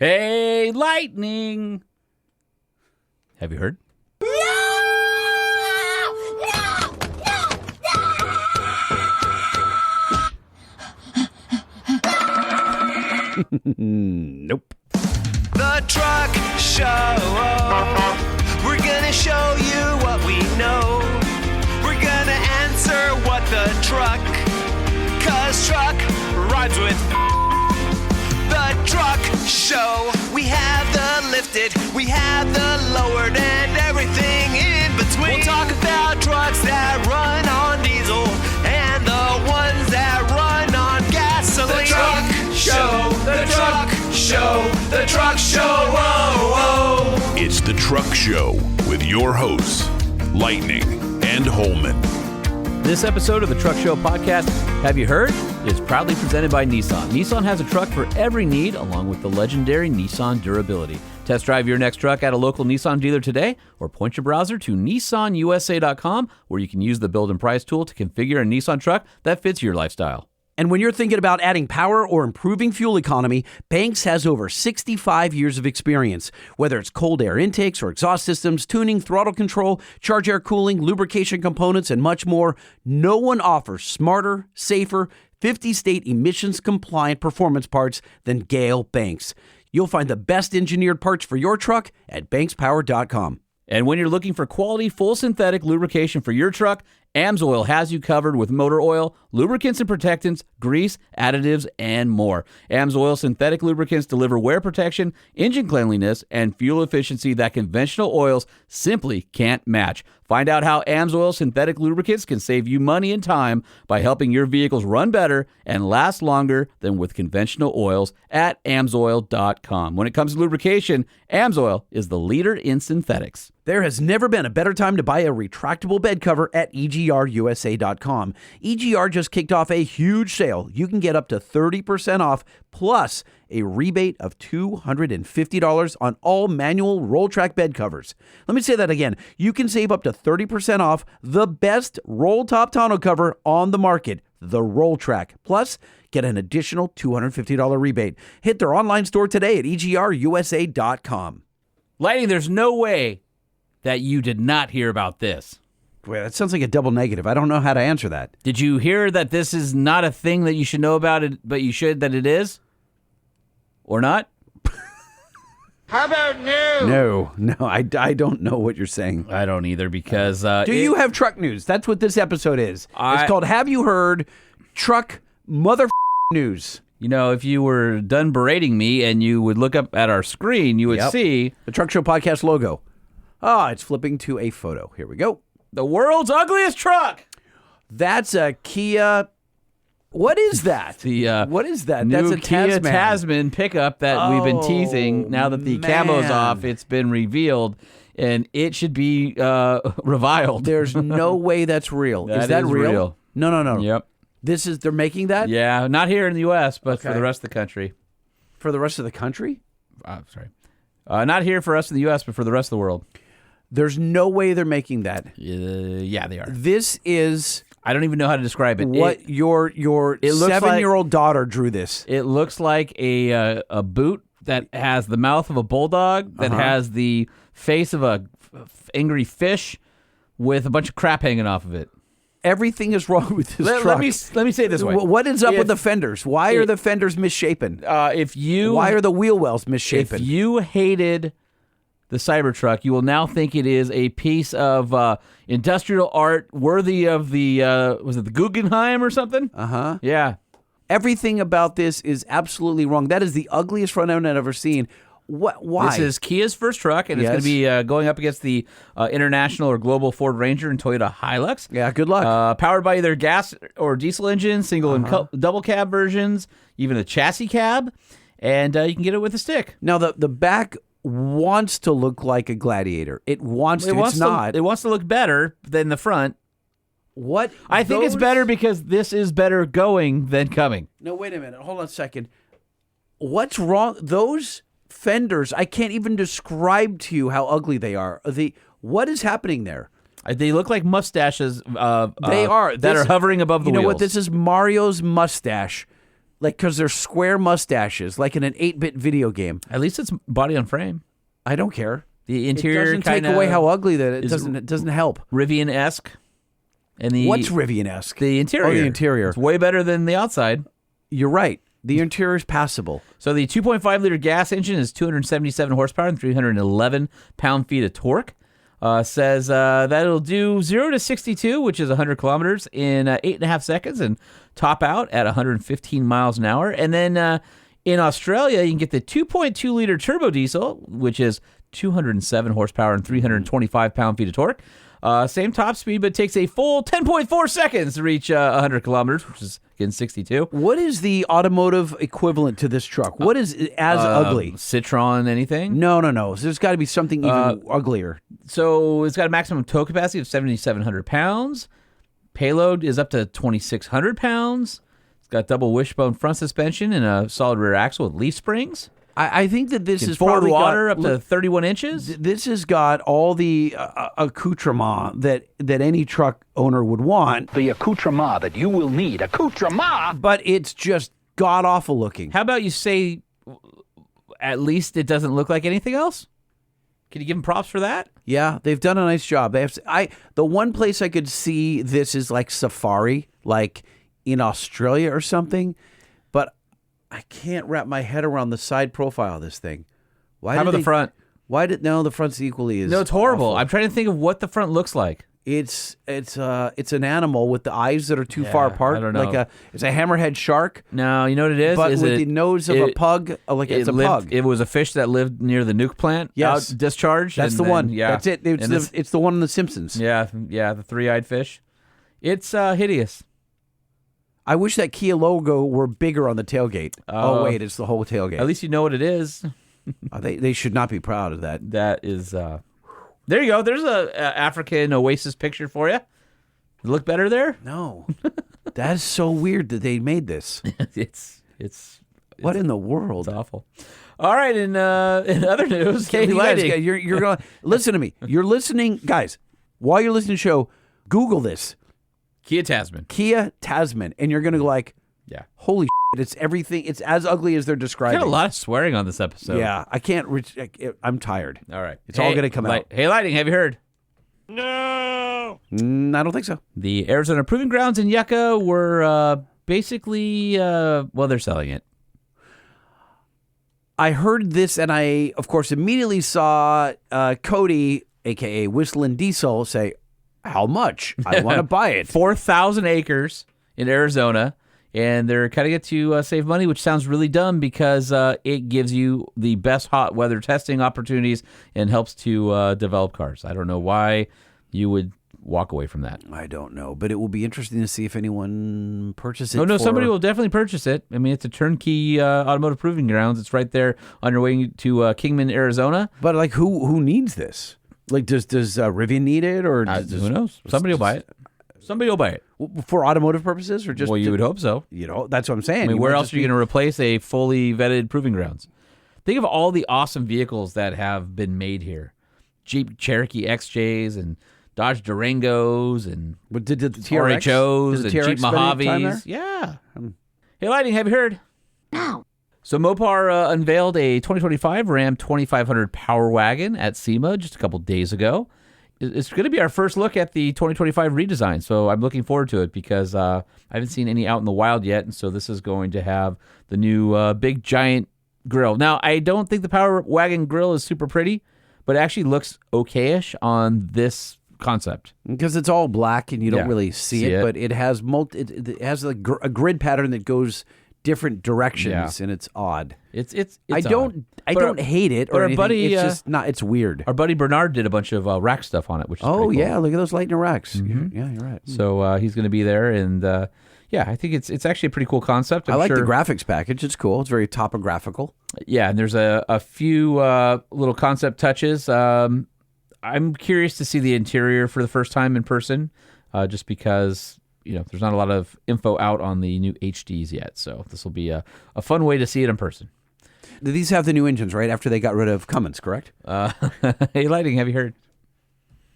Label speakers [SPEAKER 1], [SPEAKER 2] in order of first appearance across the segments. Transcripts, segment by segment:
[SPEAKER 1] Hey, lightning! Have you heard? Nope.
[SPEAKER 2] The Truck Show. We're gonna show you what we know. We're gonna answer what the truck. 'Cause truck rhymes with the Truck Show. We have the lifted, we have the lowered, and everything in between. We'll talk about trucks that run on diesel and the ones that run on gasoline. The Truck Show, the Truck Show, the Truck Show, whoa, whoa.
[SPEAKER 3] It's the Truck Show with your hosts, Lightning and Holman.
[SPEAKER 1] This episode of the Truck Show podcast, Have You Heard?, is proudly presented by Nissan. Nissan has a truck for every need, along with the legendary Nissan durability. Test drive your next truck at a local Nissan dealer today, or point your browser to nissanusa.com, where you can use the build and price tool to configure a Nissan truck that fits your lifestyle.
[SPEAKER 4] And when you're thinking about adding power or improving fuel economy, Banks has over 65 years of experience. Whether it's cold air intakes or exhaust systems, tuning, throttle control, charge air cooling, lubrication components, and much more, no one offers smarter, safer, 50-state emissions-compliant performance parts than Gale Banks. You'll find the best engineered parts for your truck at bankspower.com.
[SPEAKER 1] And when you're looking for quality, full synthetic lubrication for your truck, AMSOIL has you covered with motor oil, lubricants and protectants, grease, additives, and more. AMSOIL synthetic lubricants deliver wear protection, engine cleanliness, and fuel efficiency that conventional oils simply can't match. Find out how AMSOIL synthetic lubricants can save you money and time by helping your vehicles run better and last longer than with conventional oils at AMSOIL.com. When it comes to lubrication, AMSOIL is the leader in synthetics.
[SPEAKER 4] There has never been a better time to buy a retractable bed cover at EGR USA.com. EGR just kicked off a huge sale. You can get up to 30% off plus a rebate of $250 on all manual roll track bed covers. Let me say that again. You can save up to 30% off the best roll top tonneau cover on the market, the Roll Track. Plus, get an additional $250 rebate. Hit their online store today at EGRUSA.com.
[SPEAKER 1] Lightning, there's no way that you did not hear about this.
[SPEAKER 4] Wait, that sounds like a double negative. I don't know how to answer that.
[SPEAKER 1] Did you hear that this is not a thing that you should know about, but you should that it is? Or not?
[SPEAKER 2] How about no?
[SPEAKER 4] No, I don't know what you're saying.
[SPEAKER 1] I don't either because...
[SPEAKER 4] Do you have truck news? That's what this episode is. It's called Have You Heard? Truck Mother News.
[SPEAKER 1] You know, if you were done berating me and you would look up at our screen, you would see...
[SPEAKER 4] the Truck Show Podcast logo. It's flipping to a photo. Here we go.
[SPEAKER 1] The world's ugliest truck.
[SPEAKER 4] That's a Kia... What is that? What is that?
[SPEAKER 1] New
[SPEAKER 4] That's a
[SPEAKER 1] Kia Tasman pickup that we've been teasing. Now that the camo's off, it's been revealed, and it should be reviled.
[SPEAKER 4] There's no way that's real. Is that real? No.
[SPEAKER 1] Yep.
[SPEAKER 4] They're making that?
[SPEAKER 1] Yeah, not here in the U.S., but for the rest of the country.
[SPEAKER 4] For the rest of the country?
[SPEAKER 1] Sorry. Not here for us in the U.S., but for the rest of the world.
[SPEAKER 4] There's no way they're making that.
[SPEAKER 1] Yeah, they are.
[SPEAKER 4] This is...
[SPEAKER 1] I don't even know how to describe it.
[SPEAKER 4] What your 7-year-old daughter drew this.
[SPEAKER 1] It looks like a boot that has the mouth of a bulldog, that has the face of a angry fish with a bunch of crap hanging off of it.
[SPEAKER 4] Everything is wrong with this truck.
[SPEAKER 1] Let me say it this way.
[SPEAKER 4] What is up with the fenders? Why are the fenders misshapen? Why are the wheel wells misshapen?
[SPEAKER 1] If you hated the Cybertruck, you will now think it is a piece of industrial art worthy of the, was it the Guggenheim or something?
[SPEAKER 4] Uh-huh.
[SPEAKER 1] Yeah.
[SPEAKER 4] Everything about this is absolutely wrong. That is the ugliest front end I've ever seen. Why?
[SPEAKER 1] This is Kia's first truck, and it's going to be going up against the international or global Ford Ranger and Toyota Hilux.
[SPEAKER 4] Yeah, good luck.
[SPEAKER 1] Powered by either gas or diesel engine, single and double cab versions, even a chassis cab, and you can get it with a stick.
[SPEAKER 4] Now, the back wants to look like a Gladiator. It's not.
[SPEAKER 1] It wants to look better than the front.
[SPEAKER 4] What?
[SPEAKER 1] I think it's better because this is better going than coming.
[SPEAKER 4] No, wait a minute. Hold on a second. What's wrong? Those fenders, I can't even describe to you how ugly they are. What is happening there?
[SPEAKER 1] They look like mustaches.
[SPEAKER 4] They are.
[SPEAKER 1] That are hovering above the wheels.
[SPEAKER 4] You know what? This is Mario's mustache Like, because they're square mustaches, like in an 8-bit video game.
[SPEAKER 1] At least it's body on frame.
[SPEAKER 4] I don't care.
[SPEAKER 1] The interior
[SPEAKER 4] It doesn't take away how ugly that it
[SPEAKER 1] is
[SPEAKER 4] doesn't. It doesn't help.
[SPEAKER 1] Rivian-esque. And the
[SPEAKER 4] What's Rivian-esque?
[SPEAKER 1] The interior.
[SPEAKER 4] Oh, the interior.
[SPEAKER 1] It's way better than the outside.
[SPEAKER 4] You're right. The interior is passable.
[SPEAKER 1] So the 2.5-liter gas engine is 277 horsepower and 311 pound-feet of torque. Says that it'll do 0 to 62, which is 100 kilometers, in 8.5 seconds and top out at 115 miles an hour. And then in Australia, you can get the 2.2-liter turbo diesel, which is 207 horsepower and 325 pound-feet of torque. Same top speed, but takes a full 10.4 seconds to reach 100 kilometers, which is, again, 62.
[SPEAKER 4] What is the automotive equivalent to this truck? What is as ugly?
[SPEAKER 1] Citroen, anything?
[SPEAKER 4] No. There's got to be something even uglier.
[SPEAKER 1] So it's got a maximum tow capacity of 7,700 pounds. Payload is up to 2,600 pounds. It's got double wishbone front suspension and a solid rear axle with leaf springs.
[SPEAKER 4] I think that this is
[SPEAKER 1] forward
[SPEAKER 4] probably
[SPEAKER 1] water
[SPEAKER 4] got,
[SPEAKER 1] up to 31 inches.
[SPEAKER 4] This has got all the accoutrement that any truck owner would want.
[SPEAKER 5] The accoutrement that you will need. Accoutrement!
[SPEAKER 4] But it's just god-awful looking.
[SPEAKER 1] How about you say at least it doesn't look like anything else? Can you give them props for that?
[SPEAKER 4] Yeah, they've done a nice job. They have. The one place I could see this is like safari, like in Australia or something, but I can't wrap my head around the side profile of this thing.
[SPEAKER 1] How about the front?
[SPEAKER 4] The front's equally as
[SPEAKER 1] No, it's horrible.
[SPEAKER 4] awful.
[SPEAKER 1] I'm trying to think of what the front looks like.
[SPEAKER 4] It's an animal with the eyes that are too far apart.
[SPEAKER 1] I don't know.
[SPEAKER 4] It's a hammerhead shark.
[SPEAKER 1] No, you know what it is?
[SPEAKER 4] But
[SPEAKER 1] is
[SPEAKER 4] with the nose of a pug, it's a pug.
[SPEAKER 1] It was a fish that lived near the nuke plant.
[SPEAKER 4] Yes.
[SPEAKER 1] Out discharged.
[SPEAKER 4] That's
[SPEAKER 1] and
[SPEAKER 4] the
[SPEAKER 1] then-
[SPEAKER 4] one.
[SPEAKER 1] Yeah,
[SPEAKER 4] That's it. It's the one in The Simpsons.
[SPEAKER 1] Yeah, the three-eyed fish. It's hideous.
[SPEAKER 4] I wish that Kia logo were bigger on the tailgate. Oh wait, it's the whole tailgate.
[SPEAKER 1] At least you know what it is.
[SPEAKER 4] They should not be proud of that.
[SPEAKER 1] That is. There you go. There's a African oasis picture for you. Look better there.
[SPEAKER 4] No, that is so weird that they made this.
[SPEAKER 1] It's
[SPEAKER 4] What in the world?
[SPEAKER 1] It's awful. All right, in other news, Katie
[SPEAKER 4] You guys,
[SPEAKER 1] Lighting.
[SPEAKER 4] you're going to listen to me. You're listening, guys. While you're listening to the show, Google this.
[SPEAKER 1] Kia Tasman.
[SPEAKER 4] Kia Tasman, and you're going to go like,
[SPEAKER 1] Yeah.
[SPEAKER 4] holy shit, it's everything. It's as ugly as they're describing.
[SPEAKER 1] Got a lot of swearing on this episode.
[SPEAKER 4] Yeah, I can't. I'm tired.
[SPEAKER 1] All right.
[SPEAKER 4] It's all going to come out.
[SPEAKER 1] Hey, Lighting, have you heard?
[SPEAKER 2] No!
[SPEAKER 4] I don't think so.
[SPEAKER 1] The Arizona Proving Grounds in Yucca were basically, they're selling it.
[SPEAKER 4] I heard this, and I, of course, immediately saw Cody, a.k.a. Whistling Diesel, say, how much? I want to buy it.
[SPEAKER 1] 4,000 acres in Arizona, and they're cutting it to save money, which sounds really dumb because it gives you the best hot weather testing opportunities and helps to develop cars. I don't know why you would walk away from that.
[SPEAKER 4] I don't know, but it will be interesting to see if anyone purchases it.
[SPEAKER 1] No, somebody will definitely purchase it. I mean, it's a turnkey automotive proving grounds. It's right there on your way to Kingman, Arizona.
[SPEAKER 4] But like, who needs this? Like, does Rivian need it, or
[SPEAKER 1] who knows? Somebody will buy it. Somebody will buy it.
[SPEAKER 4] For automotive purposes, or just?
[SPEAKER 1] Well, you would hope so.
[SPEAKER 4] That's what I'm saying.
[SPEAKER 1] I mean, where else are you going to replace a fully vetted proving grounds? Think of all the awesome vehicles that have been made here: Jeep Cherokee XJs and Dodge Durangos and
[SPEAKER 4] did the TRX,
[SPEAKER 1] RHOs and
[SPEAKER 4] TRX
[SPEAKER 1] Jeep
[SPEAKER 4] spend any time
[SPEAKER 1] Mojaves.
[SPEAKER 4] there?
[SPEAKER 1] Yeah. Hey, Lighting, have you heard? No. So Mopar unveiled a 2025 Ram 2500 Power Wagon at SEMA just a couple days ago. It's going to be our first look at the 2025 redesign, so I'm looking forward to it because I haven't seen any out in the wild yet, and so this is going to have the new big giant grille. Now, I don't think the Power Wagon grille is super pretty, but it actually looks okay-ish on this concept
[SPEAKER 4] because it's all black and you don't really see it,
[SPEAKER 1] it,
[SPEAKER 4] but it has it has a grid pattern that goes different directions, and it's odd.
[SPEAKER 1] It's
[SPEAKER 4] I don't hate it,
[SPEAKER 1] but
[SPEAKER 4] or
[SPEAKER 1] our
[SPEAKER 4] anything.
[SPEAKER 1] buddy,
[SPEAKER 4] it's just not. It's weird.
[SPEAKER 1] Our buddy Bernard did a bunch of rack stuff on it, which is pretty cool.
[SPEAKER 4] Yeah, look at those Lightning racks. Mm-hmm. Yeah, you're right.
[SPEAKER 1] So he's going to be there, and I think it's actually a pretty cool concept.
[SPEAKER 4] I like the graphics package. It's cool. It's very topographical.
[SPEAKER 1] Yeah, and there's a few little concept touches. I'm curious to see the interior for the first time in person, just because there's not a lot of info out on the new HDs yet. So this will be a fun way to see it in person.
[SPEAKER 4] These have the new engines, right? After they got rid of Cummins, correct?
[SPEAKER 1] Hey, Lighting, have you heard?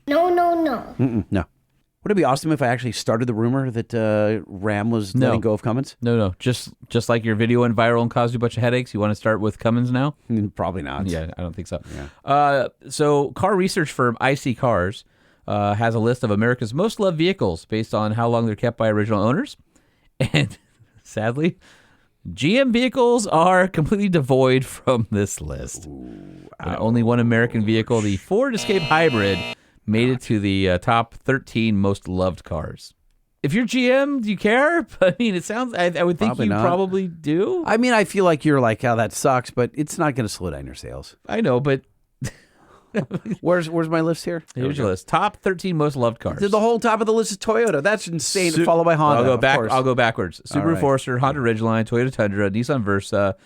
[SPEAKER 6] No.
[SPEAKER 4] No. Would it be awesome if I actually started the rumor that Ram was letting go of Cummins?
[SPEAKER 1] No. Just like your video went viral and caused you a bunch of headaches, you want to start with Cummins now?
[SPEAKER 4] Probably not.
[SPEAKER 1] Yeah, I don't think so.
[SPEAKER 4] Yeah.
[SPEAKER 1] So car research firm IC Cars has a list of America's most loved vehicles based on how long they're kept by original owners. And sadly, GM vehicles are completely devoid from this list. And only one American vehicle, the Ford Escape Hybrid, made it to the top 13 most loved cars. If you're GM, do you care? I mean, it sounds. I would think you probably do.
[SPEAKER 4] I mean, I feel like you're like, oh, that sucks, but it's not going to slow down your sales.
[SPEAKER 1] I know, but
[SPEAKER 4] Where's my list here?
[SPEAKER 1] Here's your list. Top 13 most loved cars.
[SPEAKER 4] The whole top of the list is Toyota. That's insane. Followed by Honda.
[SPEAKER 1] I'll go backwards. Subaru
[SPEAKER 4] right.
[SPEAKER 1] Forester, Honda Ridgeline, Toyota Tundra, Nissan Versa,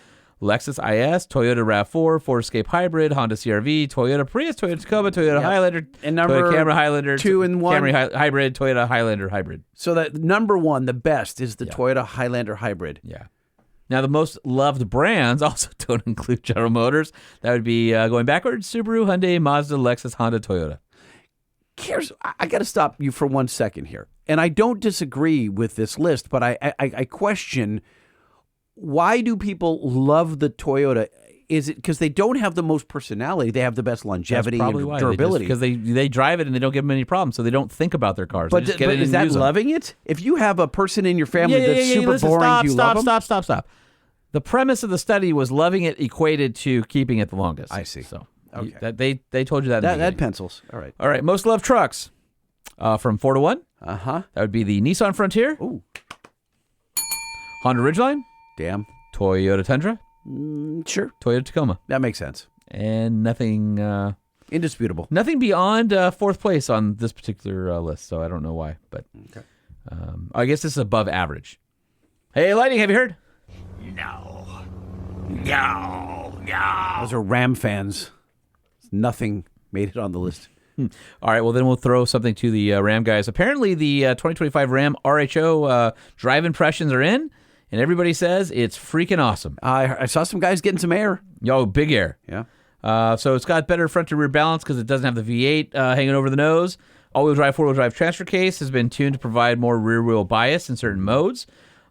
[SPEAKER 1] Lexus IS, Toyota RAV4, Ford Escape Hybrid, Honda CR-V, Toyota Prius, Toyota Tacoma, Toyota Highlander,
[SPEAKER 4] and number
[SPEAKER 1] Toyota Camry Highlander,
[SPEAKER 4] 2 and 1
[SPEAKER 1] Camry Hybrid, Toyota Highlander Hybrid.
[SPEAKER 4] So that number 1, the best, is the Toyota Highlander Hybrid.
[SPEAKER 1] Yeah. Now, the most loved brands also don't include General Motors. That would be, going backwards, Subaru, Hyundai, Mazda, Lexus, Honda, Toyota.
[SPEAKER 4] I got to stop you for 1 second here. And I don't disagree with this list, but I question, why do people love the Toyota? Is it because they don't have the most personality? They have the best longevity and durability.
[SPEAKER 1] Because they drive it and they don't give them any problems, so they don't think about their cars.
[SPEAKER 4] But is that loving it? If you have a person in your family that's super boring, do you love them?
[SPEAKER 1] Stop. The premise of the study was loving it equated to keeping it the longest.
[SPEAKER 4] I see.
[SPEAKER 1] So
[SPEAKER 4] okay.
[SPEAKER 1] they told you that.
[SPEAKER 4] That pencils. All right.
[SPEAKER 1] Most loved trucks from 4 to 1.
[SPEAKER 4] Uh-huh.
[SPEAKER 1] That would be the Nissan Frontier.
[SPEAKER 4] Ooh.
[SPEAKER 1] Honda Ridgeline.
[SPEAKER 4] Damn.
[SPEAKER 1] Toyota Tundra.
[SPEAKER 4] Sure.
[SPEAKER 1] Toyota Tacoma.
[SPEAKER 4] That makes sense.
[SPEAKER 1] And nothing...
[SPEAKER 4] indisputable.
[SPEAKER 1] Nothing beyond fourth place on this particular list, so I don't know why. But
[SPEAKER 4] okay.
[SPEAKER 1] I guess this is above average. Hey, Lightning, have you heard?
[SPEAKER 2] No.
[SPEAKER 4] Those are Ram fans. Nothing made it on the list.
[SPEAKER 1] All right, well, then we'll throw something to the Ram guys. Apparently, the 2025 Ram RHO drive impressions are in, and everybody says it's freaking awesome.
[SPEAKER 4] I saw some guys getting some air.
[SPEAKER 1] Yo, big air.
[SPEAKER 4] Yeah.
[SPEAKER 1] So it's got better front to rear balance because it doesn't have the V8 hanging over the nose. All-wheel drive, four-wheel drive transfer case has been tuned to provide more rear-wheel bias in certain modes.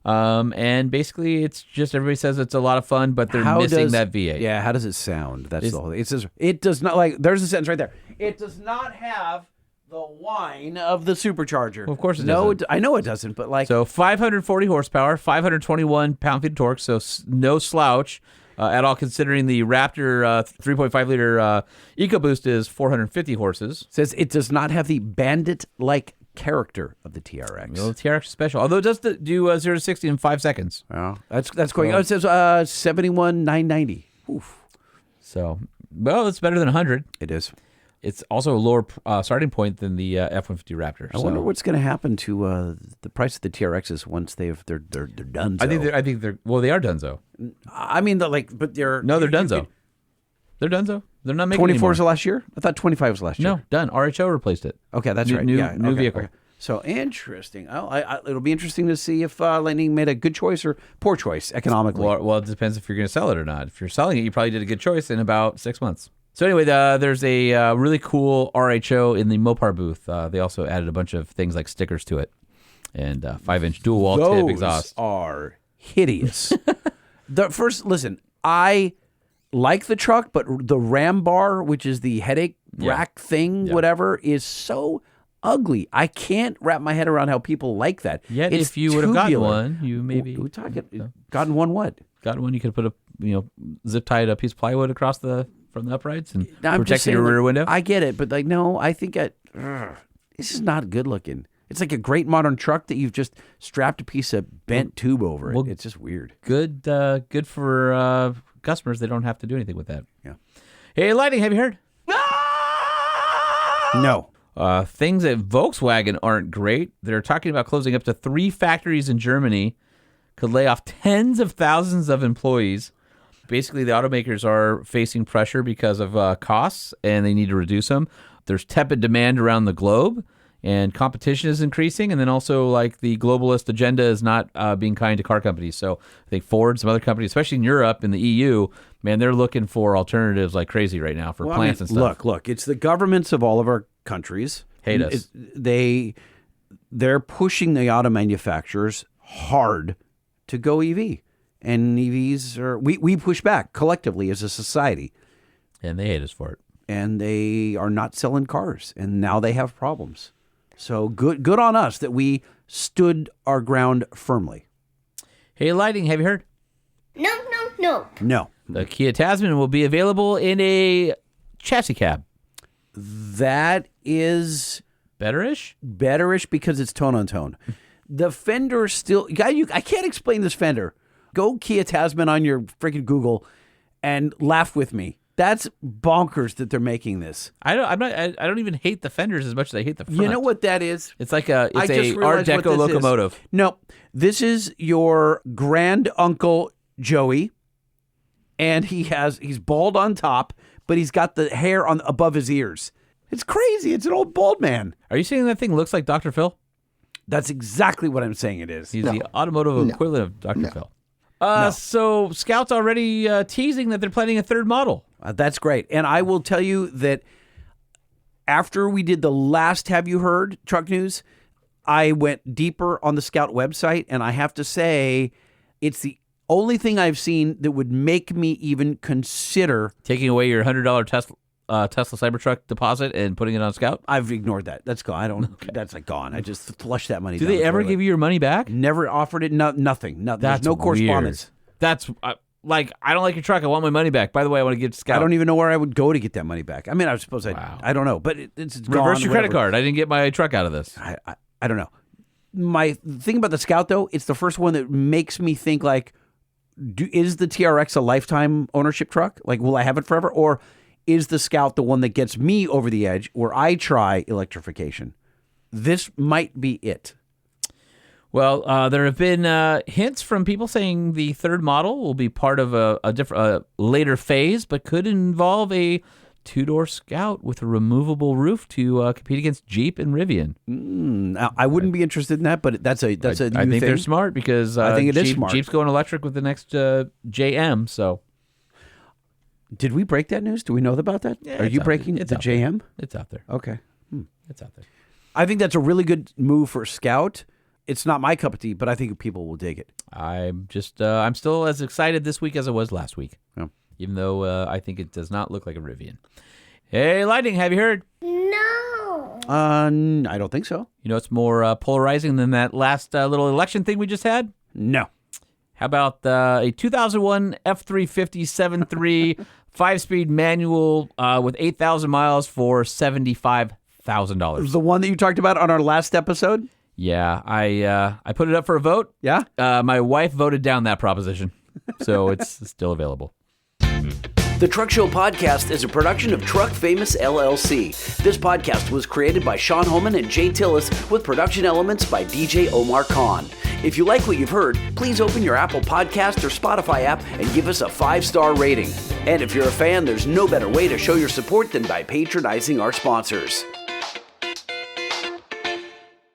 [SPEAKER 1] And basically, it's just everybody says it's a lot of fun, but they're missing that V8.
[SPEAKER 4] Yeah, how does it sound? That's the whole thing. It says it does not there's a sentence right there. It does not have the whine of the supercharger.
[SPEAKER 1] Well, of course it
[SPEAKER 4] doesn't. I know it doesn't, but
[SPEAKER 1] so 540 horsepower, 521 pound-feet of torque, so no slouch at all. Considering the Raptor 3.5 liter EcoBoost is 450 horses.
[SPEAKER 4] Says it does not have the bandit-like character of the TRX.
[SPEAKER 1] Well, the TRX is special, although it does do 0 to 60 in 5 seconds.
[SPEAKER 4] Oh, that's going. It says 71,990. Oof.
[SPEAKER 1] So, well, it's better than 100.
[SPEAKER 4] It is.
[SPEAKER 1] It's also a lower starting point than the F-150 Raptor.
[SPEAKER 4] I wonder what's going to happen to the price of the TRXs once they're done.
[SPEAKER 1] I think they're they are donezo.
[SPEAKER 4] I mean, they're
[SPEAKER 1] donezo. They're donezo. They're not making
[SPEAKER 4] 24 was last year? I thought 25 was last year.
[SPEAKER 1] No, done. RHO replaced it.
[SPEAKER 4] Okay, that's right.
[SPEAKER 1] New vehicle.
[SPEAKER 4] Okay. So interesting. It'll be interesting to see if Lightning made a good choice or poor choice economically.
[SPEAKER 1] Well, it depends if you're going to sell it or not. If you're selling it, you probably did a good choice in about 6 months. So anyway, there's a really cool RHO in the Mopar booth. They also added a bunch of things like stickers to it and 5-inch dual wall tip exhaust.
[SPEAKER 4] Those are hideous. Listen, I like the truck, but the Ram bar, which is the headache rack thing, whatever, is so ugly. I can't wrap my head around how people like that.
[SPEAKER 1] Yet, if you would have gotten one, you maybe
[SPEAKER 4] gotten one. What?
[SPEAKER 1] Gotten one, you could put a zip tied a piece of plywood across from the uprights and
[SPEAKER 4] I'm
[SPEAKER 1] protect your rear window.
[SPEAKER 4] I get it, but no, I think this is not good looking. It's like a great modern truck that you've just strapped a piece of bent tube over it. It's just weird.
[SPEAKER 1] Good for customers. They don't have to do anything with that.
[SPEAKER 4] Yeah.
[SPEAKER 1] Hey, Lightning, have you heard?
[SPEAKER 4] No.
[SPEAKER 1] Things at Volkswagen aren't great. They're talking about closing up to 3 factories in Germany, could lay off tens of thousands of employees. Basically, the automakers are facing pressure because of costs, and they need to reduce them. There's tepid demand around the globe, and competition is increasing. And then also, the globalist agenda is not being kind to car companies. So I think Ford, some other companies, especially in Europe and the EU, man, they're looking for alternatives like crazy right now for plants and stuff.
[SPEAKER 4] Look, it's the governments of all of our countries.
[SPEAKER 1] Hate us.
[SPEAKER 4] they're pushing the auto manufacturers hard to go EV. And EVs are, we push back collectively as a society.
[SPEAKER 1] And they hate us for it.
[SPEAKER 4] And they are not selling cars. And now they have problems. So good on us that we stood our ground firmly.
[SPEAKER 1] Hey, Lighting, have you heard?
[SPEAKER 4] No.
[SPEAKER 1] The Kia Tasman will be available in a chassis cab.
[SPEAKER 4] That is
[SPEAKER 1] Betterish
[SPEAKER 4] because it's tone on tone. The fender still, I can't explain this fender. Go Kia Tasman on your freaking Google and laugh with me. That's bonkers that they're making this.
[SPEAKER 1] I don't even hate the fenders as much as I hate the front.
[SPEAKER 4] You know what that is?
[SPEAKER 1] It's like a Art
[SPEAKER 4] realized what
[SPEAKER 1] Deco
[SPEAKER 4] this
[SPEAKER 1] locomotive.
[SPEAKER 4] is. No, this is your grand uncle Joey, and he's bald on top, but he's got the hair on above his ears. It's crazy. It's an old bald man.
[SPEAKER 1] Are you saying that thing looks like Dr. Phil?
[SPEAKER 4] That's exactly what I'm saying it is.
[SPEAKER 1] He's the automotive equivalent of Dr. Phil. So Scout's already teasing that they're planning a third model.
[SPEAKER 4] That's great. And I will tell you that after we did the last Have You Heard Truck News, I went deeper on the Scout website, and I have to say it's the only thing I've seen that would make me even consider
[SPEAKER 1] Taking away your $100 Tesla Cybertruck deposit and putting it on Scout?
[SPEAKER 4] I've ignored that. That's gone. I don't. Okay. That's like gone. I just flushed that money.
[SPEAKER 1] Do they ever give you your money back?
[SPEAKER 4] Never offered it. Nothing. There's no correspondence.
[SPEAKER 1] That's like, I don't like your truck. I want my money back. By the way, I want to give it to Scout.
[SPEAKER 4] I don't even know where I would go to get that money back. I mean, I suppose I don't know, but it's
[SPEAKER 1] reverse
[SPEAKER 4] gone,
[SPEAKER 1] your credit card. I didn't get my truck out of this.
[SPEAKER 4] I don't know. My thing about the Scout though, it's the first one that makes me think like, is the TRX a lifetime ownership truck? Like, will I have it forever, or is the Scout the one that gets me over the edge where I try electrification? This might be it.
[SPEAKER 1] Well, there have been hints from people saying the third model will be part of a different later phase, but could involve a two-door Scout with a removable roof to compete against Jeep and Rivian.
[SPEAKER 4] I wouldn't be interested in that, but that's a new thing.
[SPEAKER 1] I think they're smart because
[SPEAKER 4] I think it is smart.
[SPEAKER 1] Jeep's going electric with the next JM. So,
[SPEAKER 4] did we break that news? Do we know about that?
[SPEAKER 1] Yeah,
[SPEAKER 4] Are you breaking the JM?
[SPEAKER 1] It's out there.
[SPEAKER 4] Okay,
[SPEAKER 1] It's out there.
[SPEAKER 4] I think that's a really good move for Scout. It's not my cup of tea, but I think people will dig it.
[SPEAKER 1] I'm still as excited this week as I was last week.
[SPEAKER 4] Yeah.
[SPEAKER 1] Even though I think it does not look like a Rivian. Hey, Lightning, have you heard?
[SPEAKER 6] No.
[SPEAKER 4] I don't think so.
[SPEAKER 1] You know it's more polarizing than that last little election thing we just had?
[SPEAKER 4] No.
[SPEAKER 1] How about a 2001 F-350 7.3 5-speed manual with 8,000 miles for $75,000?
[SPEAKER 4] The one that you talked about on our last episode?
[SPEAKER 1] Yeah, I put it up for a vote.
[SPEAKER 4] Yeah?
[SPEAKER 1] My wife voted down that proposition, so it's still available.
[SPEAKER 4] The Truck Show Podcast is a production of Truck Famous LLC. This podcast was created by Sean Homan and Jay Tillis with production elements by DJ Omar Khan. If you like what you've heard, please open your Apple Podcast or Spotify app and give us a 5-star rating. And if you're a fan, there's no better way to show your support than by patronizing our sponsors.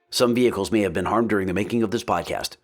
[SPEAKER 4] Some vehicles may have been harmed during the making of this podcast.